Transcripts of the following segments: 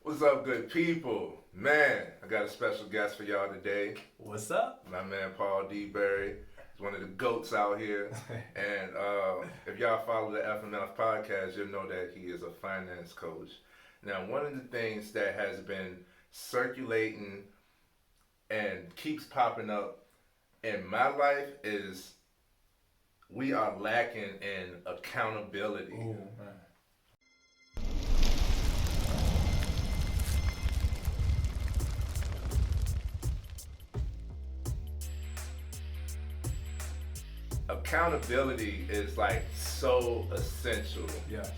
What's up, good people? Man, I got a special guest for y'all today. What's up? My man, Paul DeBerry. He's one of the GOATs out here. And if y'all follow the FMF podcast, you'll know that he is a finance coach. Now, one of the things that has been circulating and keeps popping up in my life is we are lacking in accountability. Ooh, man. Accountability is like so essential. Yes.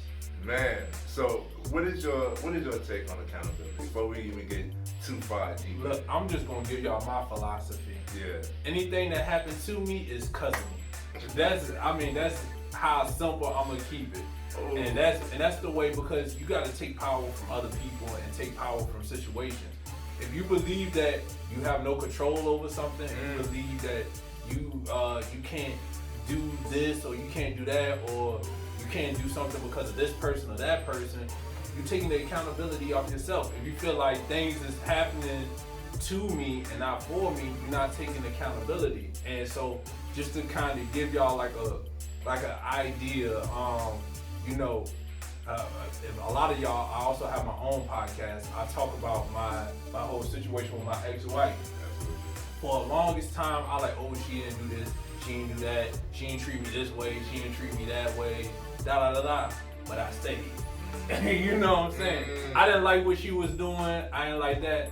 Man, so what is your take on accountability before we even get too far deep? Look, I'm just gonna give y'all my philosophy. Yeah. Anything that happened to me is cousin me. That's how simple I'm gonna keep it. Oh. And that's the way, because you gotta take power from other people and take power from situations. If you believe that you have no control over something, and you believe that you can't do this or you can't do that, or you can't do something because of this person or that person, you're taking the accountability off yourself. If you feel like things is happening to me and not for me, you're not taking accountability. And so just to kind of give y'all like an idea, if a lot of y'all, I also have my own podcast. I talk about my whole situation with my ex-wife. For the longest time, I like, oh, she didn't do this, she didn't do that, she didn't treat me this way, she didn't treat me that way, da. But I stayed. You know what I'm saying? I didn't like what she was doing, I didn't like that,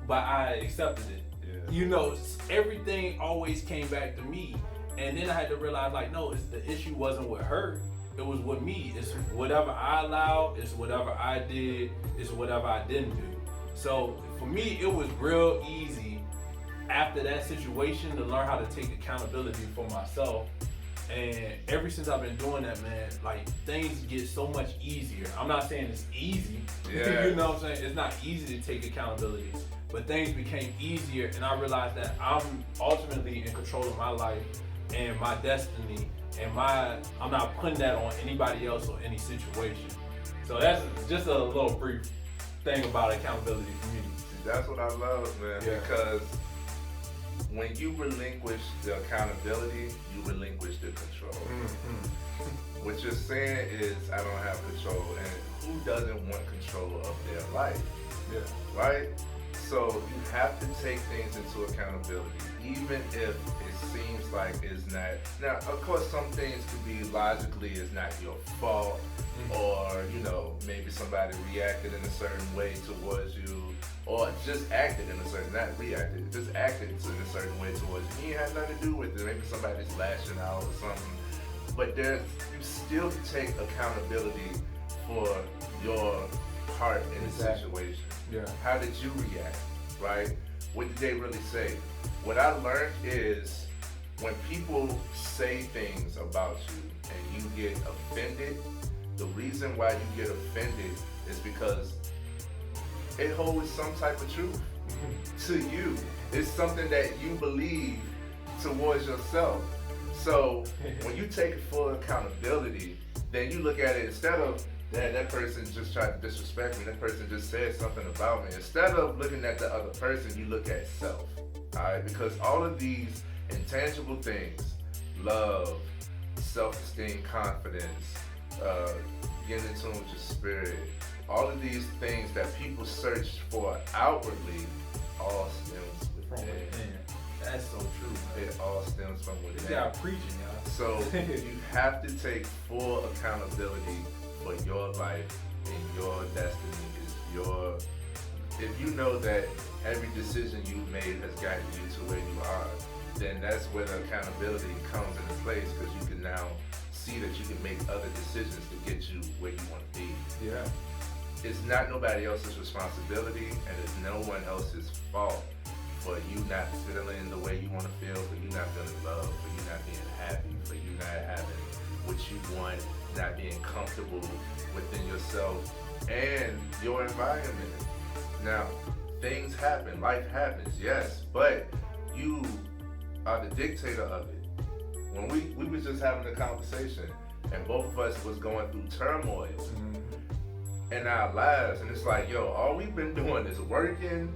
but I accepted it. Yeah. You know, everything always came back to me. And then I had to realize, like, no, the issue wasn't with her, it was with me. It's whatever I allowed, it's whatever I did, it's whatever I didn't do. So for me, it was real easy after that situation to learn how to take accountability for myself. And ever since I've been doing that, man, like, things get so much easier. I'm not saying it's easy. Yeah. You know what I'm saying? It's not easy to take accountability, but things became easier, and I realized that I'm ultimately in control of my life and my destiny, and I'm not putting that on anybody else or any situation. So that's just a little brief thing about accountability for me. That's what I love, man, Yeah. because when you relinquish the accountability, you relinquish the control. Mm-hmm. What you're saying is, I don't have control, and who doesn't want control of their life? Yeah. Right? So you have to take things into accountability, even if it seems like it's not. Now, of course, some things could be logically is not your fault, or maybe somebody reacted in a certain way towards you, or just acted in a certain, not reacted, just acted in a certain way towards you. You had nothing to do with it. Maybe somebody's lashing out or something. But you still take accountability for your part in the situation. Yeah. How did you react, right? What did they really say? What I learned is when people say things about you and you get offended, the reason why you get offended is because it holds some type of truth to you. It's something that you believe towards yourself. So when you take full accountability, then you look at it, instead of that person just tried to disrespect me, that person just said something about me. Instead of looking at the other person, you look at self. Alright? Because all of these intangible things, love, self-esteem, confidence, getting in tune with your spirit, all of these things that people search for outwardly all stems From within. within. That's so true. It all stems from within. This guy preaching, y'all. So you have to take full accountability for your life, and your destiny is if you know that every decision you've made has gotten you to where you are, then that's where the accountability comes into place, because you can now see that you can make other decisions to get you where you want to be. Yeah. It's not nobody else's responsibility, and it's no one else's fault for you not feeling the way you want to feel, for you not feeling love, for you not being happy, for you not having what you want, not being comfortable within yourself and your environment. Now, things happen, life happens, yes, but you are the dictator of it. When we was just having a conversation, and both of us was going through turmoil, in our lives, and it's like, yo, all we've been doing is working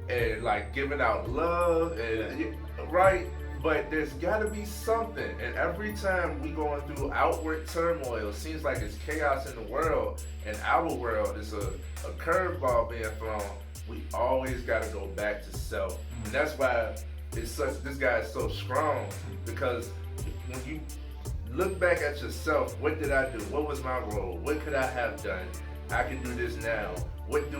and like giving out love and right. But there's got to be something, and every time we going through outward turmoil, it seems like it's chaos in the world, and our world is a curveball being thrown. We always got to go back to self, and that's why this guy is so strong, because when you look back at yourself, what did I do? What was my role? What could I have done? I can do this now. What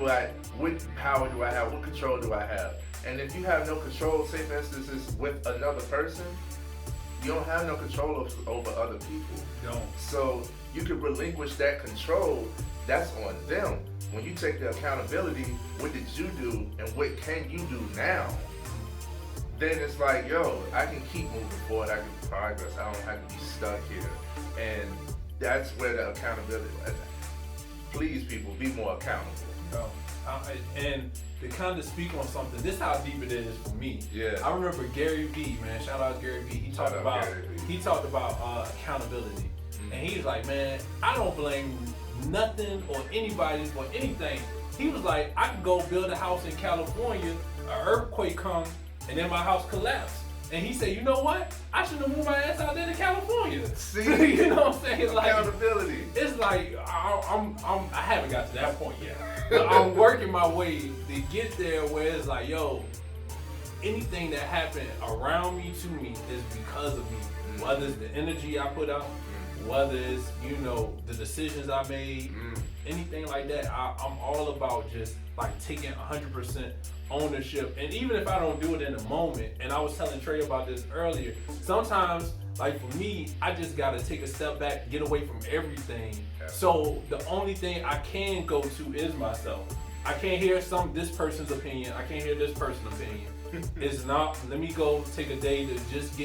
power do I have? What control do I have? And if you have no control, say for instance, is with another person, you don't have no control over other people. No. So you can relinquish that control. That's on them. When you take the accountability, what did you do and what can you do now? Then it's like, yo, I can keep moving forward. I can progress. I don't have to be stuck here. And that's where the accountability. Please, people, be more accountable. No. And to kind of speak on something, this is how deep it is for me. Yeah. I remember Gary Vee, man. Shout out Gary Vee. He talked about accountability, and he's like, man, I don't blame nothing or anybody for anything. He was like, I could go build a house in California, an earthquake come, and then my house collapsed. And he said, you know what? I should have moved my ass out there to California. See, you know what I'm saying? Like, accountability. It's like I haven't got to that point yet. But I'm working my way to get there where it's like, yo, anything that happened around me to me is because of me. Whether it's the energy I put out, whether it's, you know, the decisions I made, anything like that. I'm all about just like taking 100% ownership. And even if I don't do it in the moment, and I was telling Trey about this earlier, sometimes, like for me, I just gotta take a step back, get away from everything. So the only thing I can go to is myself. I can't hear this person's opinion. I can't hear this person's opinion. It's not, let me go take a day to just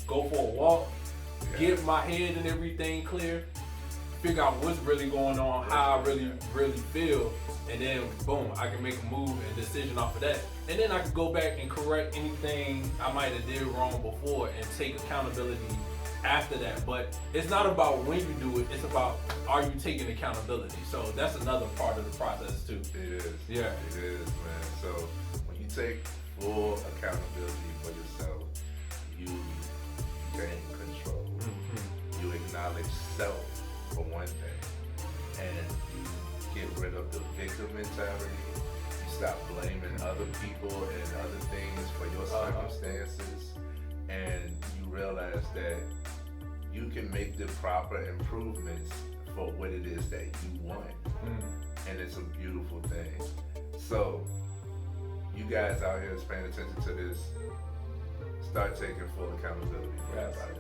go for a walk, get my head and everything clear, figure out what's really going on, how I really feel, and then boom, I can make a move and decision off of that. And then I can go back and correct anything I might have did wrong before and take accountability after that. But it's not about when you do it, it's about, are you taking accountability? So that's another part of the process too. It is. Yeah. It is, man. So when you take full accountability for yourself, you gain control. You acknowledge self for one thing, and you get rid of the victim mentality. You stop blaming other people and other things for your circumstances, and you realize that you can make the proper improvements for what it is that you want. And it's a beautiful thing. So you guys out here is paying attention to this, start taking full accountability for everybody.